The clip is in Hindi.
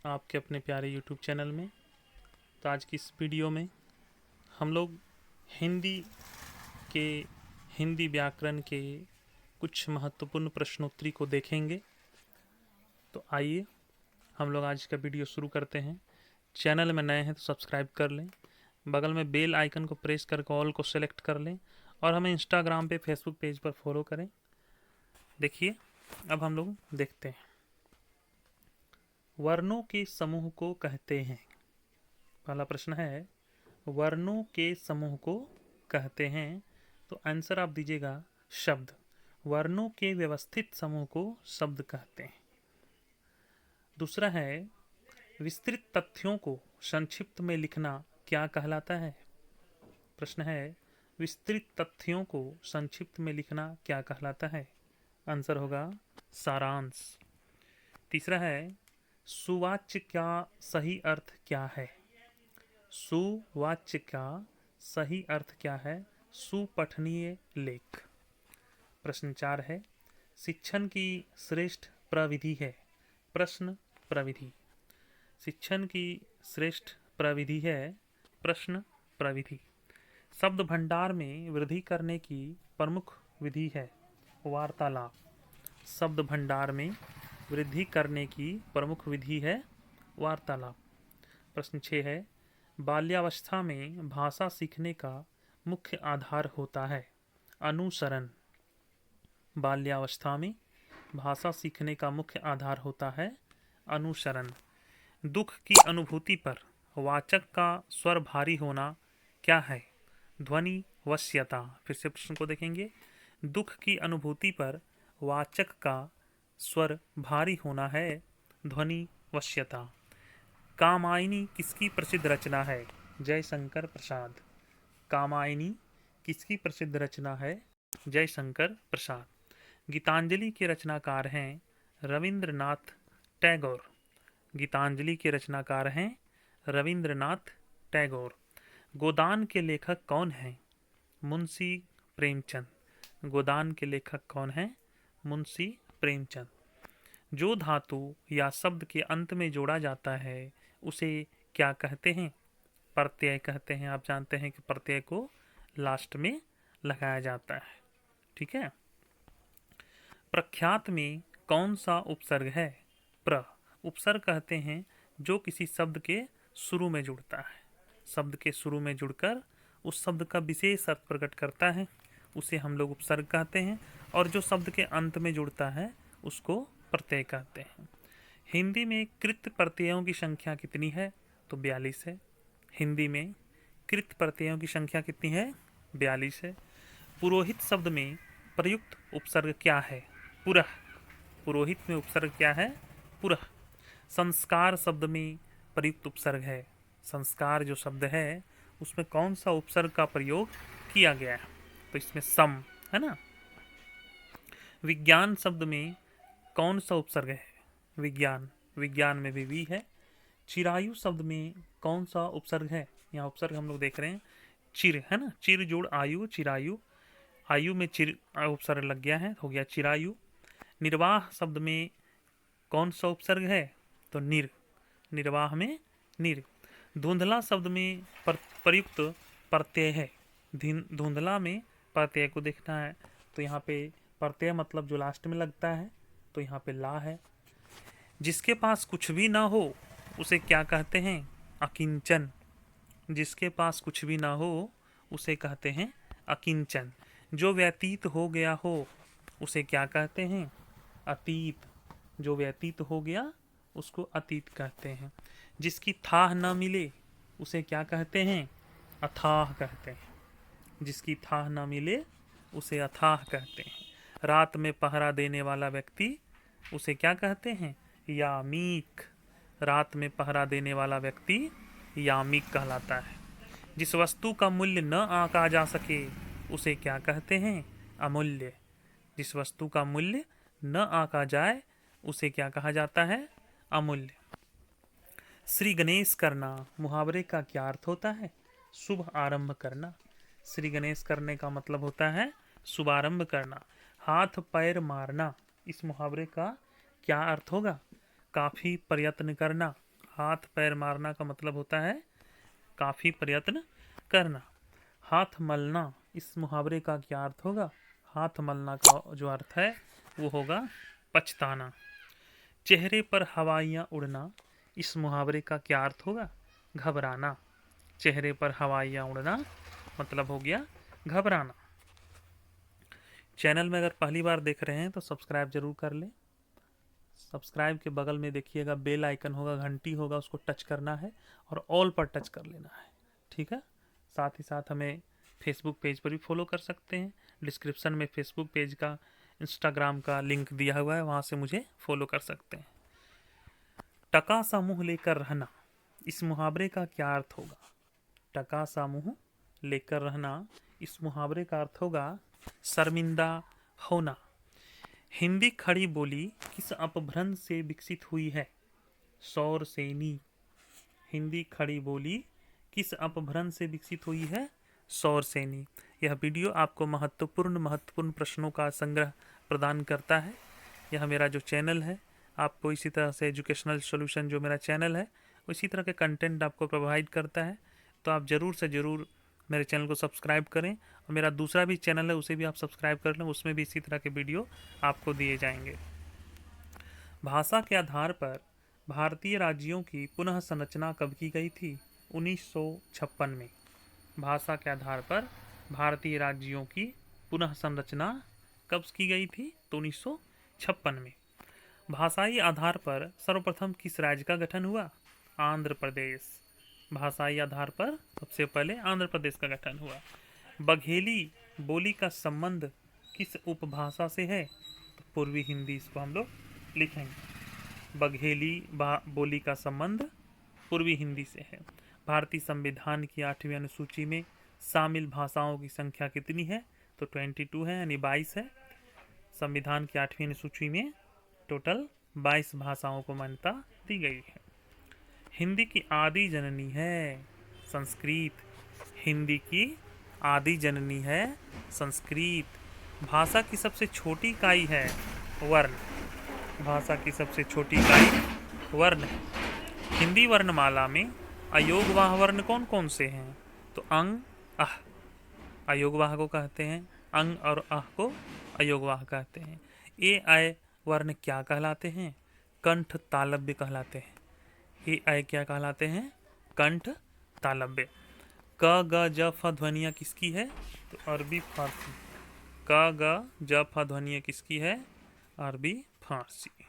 आपके अपने प्यारे YouTube चैनल में। तो आज की इस वीडियो में हम लोग हिंदी के हिंदी व्याकरण के कुछ महत्वपूर्ण प्रश्नोत्तरी को देखेंगे। तो आइए हम लोग आज का वीडियो शुरू करते हैं। चैनल में नए हैं तो सब्सक्राइब कर लें, बगल में बेल आइकन को प्रेस करके ऑल को सेलेक्ट कर लें और हमें इंस्टाग्राम पे, फेसबुक पेज पर फॉलो करें। देखिए, अब हम लोग देखते हैं। वर्णों के समूह को कहते हैं। पहला प्रश्न है, वर्णों के समूह को कहते हैं। तो आंसर आप दीजिएगा शब्द। वर्णों के व्यवस्थित समूह को शब्द कहते हैं। दूसरा है, विस्तृत तथ्यों को संक्षिप्त में लिखना क्या कहलाता है। प्रश्न है, विस्तृत तथ्यों को संक्षिप्त में लिखना क्या कहलाता है। आंसर होगा सारांश। तीसरा है, सुवाच्य का सही अर्थ क्या है। सुवाच्य का सही अर्थ क्या है। सुपठनीय लेख। प्रश्न 4 है, शिक्षण की श्रेष्ठ प्रविधि है। प्रश्न प्रविधि। शिक्षण की श्रेष्ठ प्रविधि है। प्रश्न प्रविधि। शब्द भंडार में वृद्धि करने की प्रमुख विधि है। वार्तालाप। शब्द भंडार में वृद्धि करने की प्रमुख विधि है वार्तालाप। प्रश्न 6 है, बाल्यावस्था में भाषा सीखने का मुख्य आधार होता है। अनुसरण। बाल्यावस्था में भाषा सीखने का मुख्य आधार होता है अनुसरण। दुख की अनुभूति पर वाचक का स्वर भारी होना क्या है। ध्वनि वश्यता। फिर से प्रश्न को देखेंगे। दुख की अनुभूति पर वाचक का स्वर भारी होना है ध्वनि वश्यता। कामायनी किसकी प्रसिद्ध रचना है। जयशंकर प्रसाद। कामायनी किसकी प्रसिद्ध रचना है। जयशंकर प्रसाद। गीतांजलि के रचनाकार हैं रविंद्रनाथ टैगोर। गीतांजलि के रचनाकार हैं रविंद्रनाथ टैगोर। गोदान के लेखक कौन हैं। मुंशी प्रेमचंद। गोदान के लेखक कौन हैं। मुंशी प्रेमचंद। जो धातु या शब्द के अंत में जोड़ा जाता है उसे क्या कहते हैं। प्रत्यय कहते हैं। आप जानते हैं कि प्रत्यय को लास्ट में लगाया जाता है। ठीक है। प्रख्यात में कौन सा उपसर्ग है। प्र। उपसर्ग कहते हैं जो किसी शब्द के शुरू में जुड़ता है। शब्द के शुरू में जुड़कर उस शब्द का विशेष अर्थ प्रकट करता है, उसे हम लोग उपसर्ग कहते हैं। और जो शब्द के अंत में जुड़ता है उसको प्रत्यय कहते हैं। हिंदी में कृत प्रत्ययों की संख्या कितनी है। तो 42 है। हिंदी में कृत प्रत्ययों की संख्या कितनी है। 42 है। पुरोहित शब्द में प्रयुक्त उपसर्ग क्या है। पुरः। पुरोहित में उपसर्ग क्या है। पुरः। संस्कार शब्द में प्रयुक्त उपसर्ग है। संस्कार जो शब्द है उसमें कौन सा उपसर्ग का प्रयोग किया गया है। तो इसमें सम है ना। विज्ञान शब्द में कौन सा उपसर्ग है। विज्ञान। विज्ञान में भी वी है। चिरायु शब्द में कौन सा उपसर्ग है। यहाँ उपसर्ग हम लोग देख रहे हैं चिर है ना। चिर जोड़ आयु चिरायु। आयु में चिर उपसर्ग लग गया है, हो गया चिरायु। निर्वाह शब्द में कौन सा उपसर्ग है। तो निर। निर्वाह में निर। धुंधला शब्द में प्रयुक्त प्रत्यय है। धुंधला में प्रत्यय को देखना है तो यहाँ पे प्रत्यय मतलब जो लास्ट में लगता है, तो यहाँ पे ला है। जिसके पास कुछ भी ना हो उसे क्या कहते हैं। अकिंचन। जिसके पास कुछ भी ना हो उसे कहते हैं अकिंचन। जो व्यतीत हो गया हो उसे क्या कहते हैं। अतीत। जो व्यतीत हो गया उसको अतीत कहते हैं। जिसकी थाह न मिले उसे क्या कहते हैं। अथाह कहते हैं। जिसकी थाह न मिले उसे अथाह कहते हैं। रात में पहरा देने वाला व्यक्ति उसे क्या कहते हैं। यामीक। रात में पहरा देने वाला व्यक्ति यामिक कहलाता है। जिस वस्तु का मूल्य न आंका जा सके उसे क्या कहते हैं। अमूल्य। जिस वस्तु का मूल्य न आंका जाए उसे क्या कहा जाता है। अमूल्य। श्री गणेश करना मुहावरे का क्या अर्थ होता है। शुभ आरंभ करना। श्री गणेश करने का मतलब होता है शुभारंभ करना। हाथ पैर मारना इस मुहावरे का क्या अर्थ होगा? काफी प्रयत्न करना। हाथ पैर मारना का मतलब होता है काफी प्रयत्न करना। हाथ मलना, इस मुहावरे का क्या अर्थ होगा? हाथ मलना का जो अर्थ है वो होगा पछताना। चेहरे पर हवाइयाँ उड़ना, इस मुहावरे का क्या अर्थ होगा? घबराना। चेहरे पर हवाइयाँ उड़ना मतलब हो गया घबराना। चैनल में अगर पहली बार देख रहे हैं तो सब्सक्राइब जरूर कर लें। सब्सक्राइब के बगल में देखिएगा बेल आइकन होगा, घंटी होगा, उसको टच करना है और ऑल पर टच कर लेना है। ठीक है। साथ ही साथ हमें फेसबुक पेज पर भी फॉलो कर सकते हैं। डिस्क्रिप्शन में फेसबुक पेज का, इंस्टाग्राम का लिंक दिया हुआ है, वहाँ से मुझे फॉलो कर सकते हैं। टका सा मुंह लेकर रहना, इस मुहावरे का क्या अर्थ होगा? टका सा मुंह लेकर रहना, इस मुहावरे का अर्थ होगा शर्मिंदा होना। हिंदी खड़ी बोली किस अपभ्रंश से विकसित हुई है? सौरसेनी। हिंदी खड़ी बोली किस अपभ्रंश से विकसित हुई है? सौरसेनी। यह वीडियो आपको महत्वपूर्ण प्रश्नों का संग्रह प्रदान करता है। यह मेरा जो चैनल है आपको इसी तरह से एजुकेशनल सॉल्यूशन जो मेरा चैनल है उसी तरह के कंटेंट आपको प्रोवाइड करता है। तो आप ज़रूर से ज़रूर मेरे चैनल को सब्सक्राइब करें और मेरा दूसरा भी चैनल है उसे भी आप सब्सक्राइब कर लें, उसमें भी इसी तरह के वीडियो आपको दिए जाएंगे। भाषा के आधार पर भारतीय राज्यों की पुनः संरचना कब की गई थी? 1956 में। भाषा के आधार पर भारतीय राज्यों की पुनः संरचना कब की गई थी? तो 1956 में। भाषाई आधार पर सर्वप्रथम किस राज्य का गठन हुआ? आंध्र प्रदेश। भाषाई आधार पर सबसे पहले आंध्र प्रदेश का गठन हुआ। बघेली बोली का संबंध किस उपभाषा से है? तो पूर्वी हिंदी, इसको हम लोग लिखेंगे। बघेली बोली का संबंध पूर्वी हिंदी से है। भारतीय संविधान की 8वीं अनुसूची में शामिल भाषाओं की संख्या कितनी है? तो 22 है, यानी 22 है। संविधान की 8वीं अनुसूची में टोटल 22 भाषाओं को मान्यता दी गई है। हिंदी की आदि जननी है संस्कृत। हिंदी की आदि जननी है संस्कृत। भाषा की सबसे छोटी इकाई है वर्ण। भाषा की सबसे छोटी इकाई वर्ण है। हिंदी वर्णमाला में अयोगवाह वर्ण कौन कौन से हैं? तो अंग, अह। अयोगवाह को कहते हैं अंग और अह को अयोगवाह कहते हैं। ए आय वर्ण क्या कहलाते हैं? कंठ तालव्य कहलाते हैं। ए आय क्या कहलाते हैं? कंठ तालव्य। क ग ज फ ध्वनियाँ किसकी है? तो अरबी फारसी। क ग ज फ ध्वनियाँ किसकी है? अरबी फारसी।